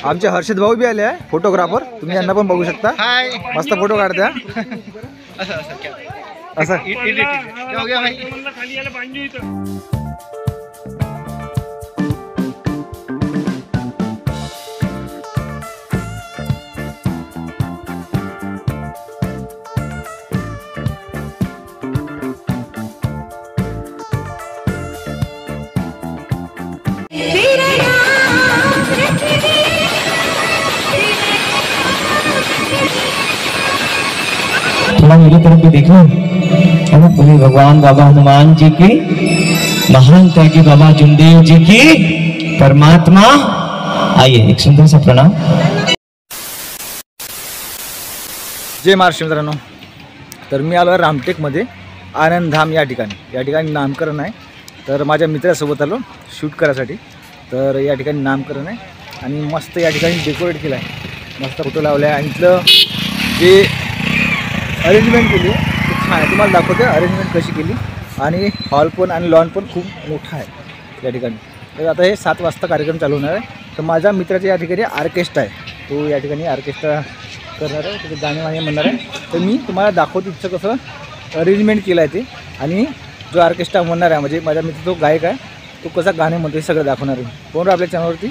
आमचे हर्षद भाऊ बी आले आहे, फोटोग्राफर. तुम्ही यांना पण बघू शकता. हाय, मस्त फोटो काढत्या. असं क्या हो गया भाई? थोड़ा मेरी तरफ भी देखो। बोले भगवान बाबा हनुमान जी की, महान त्यागी बाबा जुमदेव जी की, परमात्मा। आइए एक सुंदर सा प्रणाम। जय महाराष्ट्र मित्रांनो. तर मी आलो रामटेकमध्ये आनंदधाम या ठिकाणी नामकरण आहे. तर माझ्या मित्रासोबत आलो शूट करायसाठी. तर या ठिकाणी नामकरण आहे आणि मस्त या ठिकाणी डेकोरेट केलं आहे. मस्त फोटो लावले आहे आणि इथलं जे अरेंजमेंट केली आहे खूप छान आहे. तुम्हाला दाखवते अरेंजमेंट कशी केली. आणि हॉल पण आणि लॉन पण खूप मोठा आहे या ठिकाणी. तर आता हे 7 वाजता कार्यक्रम चालू होणार आहे. तर माझ्या मित्राच्या या ठिकाणी ऑर्केस्ट्रा आहे, तो या ठिकाणी ऑर्केस्ट्रा करणार आहे, त्याचे गाणे म्हणणार आहे. तर मी तुम्हाला दाखवतो तिथं कसं अरेंजमेंट केलं आहे ते. आणि जो ऑर्केस्ट्रा म्हणणार आहे म्हणजे माझा मित्र जो गायक आहे तो कसा गाणे म्हणतो हे सगळं दाखवणार आहे. कोण आपल्या चॅनलवरती.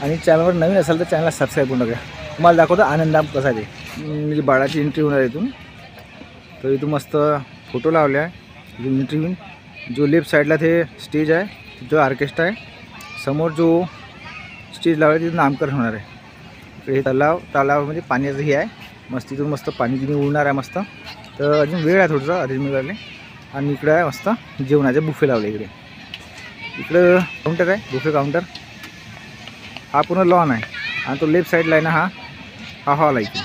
आणि चॅनलवर नवीन असेल तर चॅनलला सबस्क्राईब करून टाका. तुम्हाला दाखवतो आनंदधाम कसा आहे ते. म्हणजे बाळाची एंट्री होणार आहे इथून. तर इथून मस्त फोटो लावले आहे. इथून एंट्री होऊन जो लेफ्ट साईडला ते स्टेज आहे तिथं ऑर्केस्ट्रा आहे. समोर जो स्टेज लावला आहे तिथं नामकरण होणार आहे. तर हे तलावामध्ये पाण्याचं हे आहे. मस्त तिथून मस्त पाणी तिने उडणार आहे मस्त. तर अजून वेळ आहे थोडंसं अरेंजमेंट करायला. आणि इकडं आहे मस्त जेवणाचे बुफे लावले. इकडं काउंटर आहे, बुफे काउंटर. हा पूर्ण लॉन आहे आणि तो लेफ्ट साईडला आहे ना हा हॉल आहे इकडे.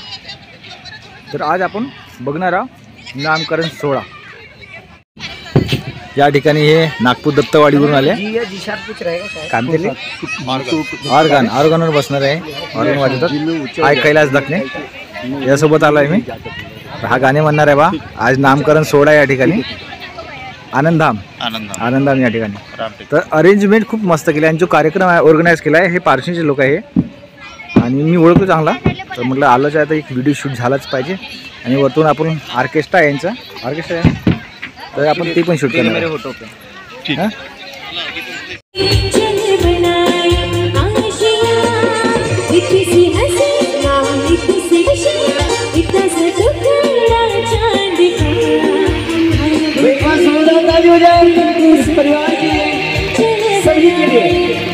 तर आज आपण बघणार आहोत नामकरण सोहळा. या ठिकाणी हे नागपूर दत्तवाडीवरून आले. ऑर्गनवर बसणार आहे. ऑर्गन वाजवतात. हाय कैलास दखने यासोबत आलो आहे मी. हा गाणे म्हणणार आहे बा. आज नामकरण सोहळा या ठिकाणी आनंदधाम या ठिकाणी. तर अरेंजमेंट खूप मस्त केली. आणि जो कार्यक्रम आहे ऑर्गनाईज केला आहे हे पारशीचे लोक आहे आणि मी ओळखतो चांगला. तर म्हटलं आलोच आहे तर एक व्हिडिओ शूट झालाच पाहिजे. आणि वरतून आपण ऑर्केस्ट्रा यांचा ऑर्केस्ट्रा आहे तर आपण ते पण शूट करणार. हां परिवार के सभी के लिए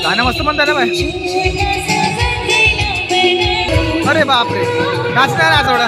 गाणं मस्त म्हणता ना बाय. अरे बापरे नाचणार ना थोडा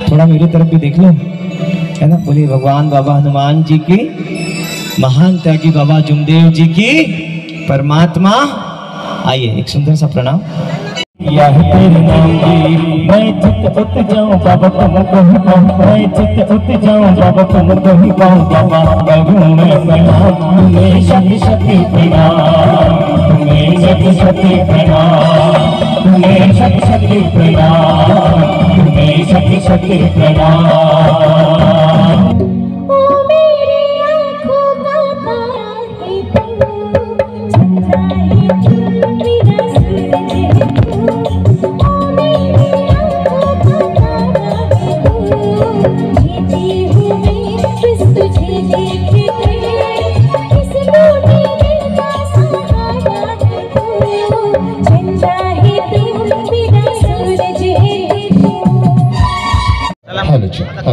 थोड़ा मेरी तरफ भी देख लो, है ना। बोलिए भगवान बाबा हनुमान जी की, महान त्यागी बाबा जुमदेव जी की, परमात्मा। आइए एक सुंदर सा प्रणाम। या है तेरे नाम की मैं चित उत जाऊं बाबा तुमको ही पाऊं, मैं चित उत जाऊं बाबा तुमको ही पाऊं, बाबा करूं मैं प्रणाम तुम्हें शत शत प्रणाम, तुम्हें शत शत प्रणाम, तुम्हें शत शत प्रणाम, तुम्हें शत शत प्रणाम।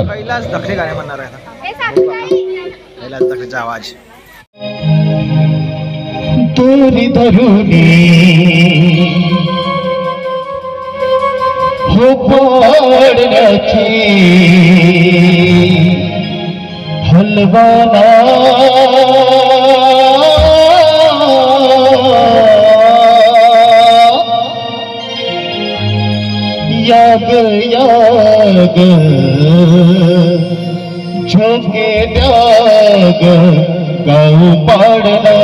कैलास दखले गाणे म्हणणार आहे कैलास दखलेचा आवाज तोरी धरुनी हो पाडण्याची हलवाना याग याग झोके त्याग गाऊ पाडना,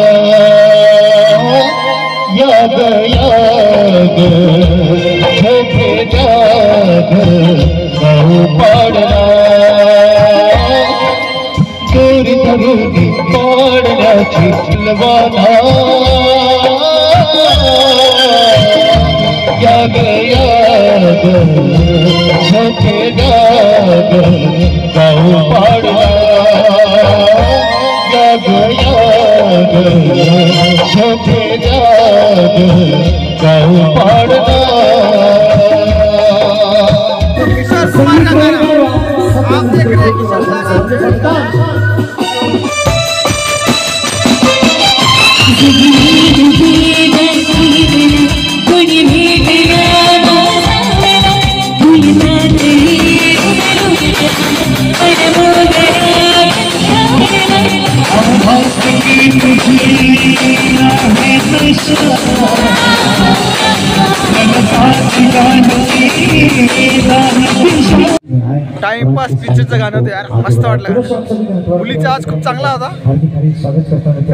याग याग झोके त्याग गाऊ पाडना, चोरी धरुनी पाडण्याची हलवाना, याग याग झोके त्याग गाऊ पाडना, याग याग झोके त्याग गाऊ पाडना। किशोर कुमार का गाना आप देख रहे हैं किशोर टाइमपास पिक्चरचं गाणं होतं यार, मस्त वाटलं। मुलीचा आवाज खूप चांगला होता।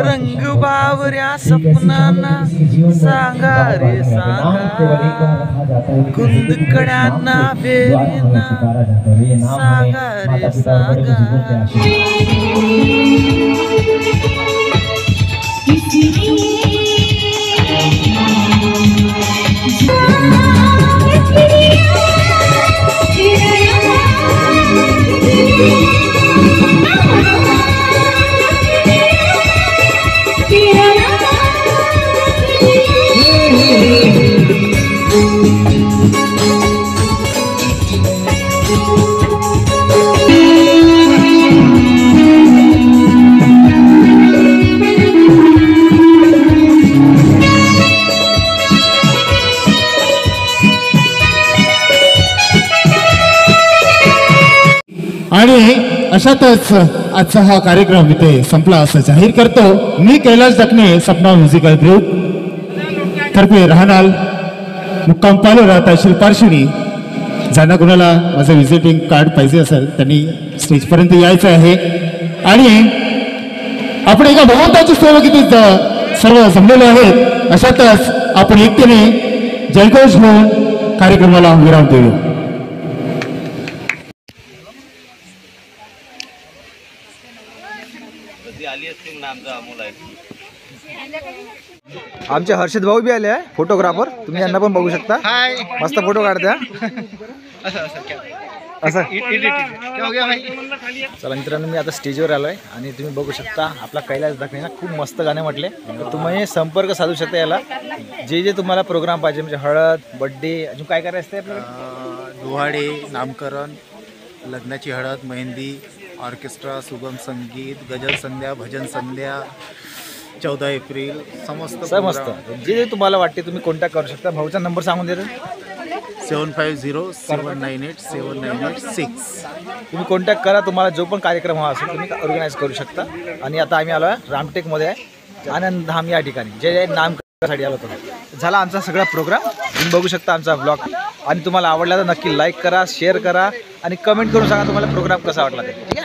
रंग बावऱ्या सपनांना सांगा रे सांगा, कुंदकड्यांना वेलीना सांगा रे सांगा। आणि अशातच आजचा हा कार्यक्रम इथे संपला असं जाहीर करतो मी कैलास दखने सपना म्युझिकल ग्रुप तर्फे राहणार मुक्काम पालोरा तहसील पारशिणी. ज्यांना कोणाला माझं व्हिजिटिंग कार्ड पाहिजे असेल त्यांनी स्टेजपर्यंत यायचं आहे. आणि आपण एका भगवंताची सेवा किती सर्व जमलेलो आहेत. अशातच आपण एकतेने जयघोष घेऊन कार्यक्रमाला विराम देऊ. आमचे हर्षद भाऊ बी आले आहे फोटोग्राफर. तुम्ही यांना पण बघू शकता. हाय मस्त फोटो काढत्या. असं क्या हो गया भाई. चला मित्रांनो मी आता स्टेजवर आलो आहे आणि तुम्ही बघू शकता आपला कैलास दखने ना खूप मस्त गाणे म्हटले. तर तुम्ही संपर्क साधू शकता याला. जे जे तुम्हाला प्रोग्राम पाहिजे म्हणजे हळद बड्डे अजून काय करायचं आहे आपल्याला. डोहाळे नामकरण लग्नाची हळद मेहंदी ऑर्केस्ट्रा सुगम संगीत गजल संध्या भजन संध्या 14 एप्रिल समस्त जे जे तुम्हाला वाटते तुम्ही कॉन्टॅक्ट करू शकता. भाऊचा नंबर सांगून देतो 7507987986. तुम्ही कॉन्टॅक्ट करा. तुम्हाला जो पण कार्यक्रम हवा असेल तुम्ही ऑर्गनाईज करू शकता. आणि आता आम्ही आलो आहे रामटेकमध्ये आहे आनंदधाम या ठिकाणी जे नामकरणासाठी आलो होतो. झाला आमचा सगळा प्रोग्राम. तुम्ही बघू शकता आमचा ब्लॉग आणि तुम्हाला आवडला तर नक्की लाईक करा शेअर करा आणि कमेंट करून सांगा तुम्हाला प्रोग्राम कसा वाटला ते.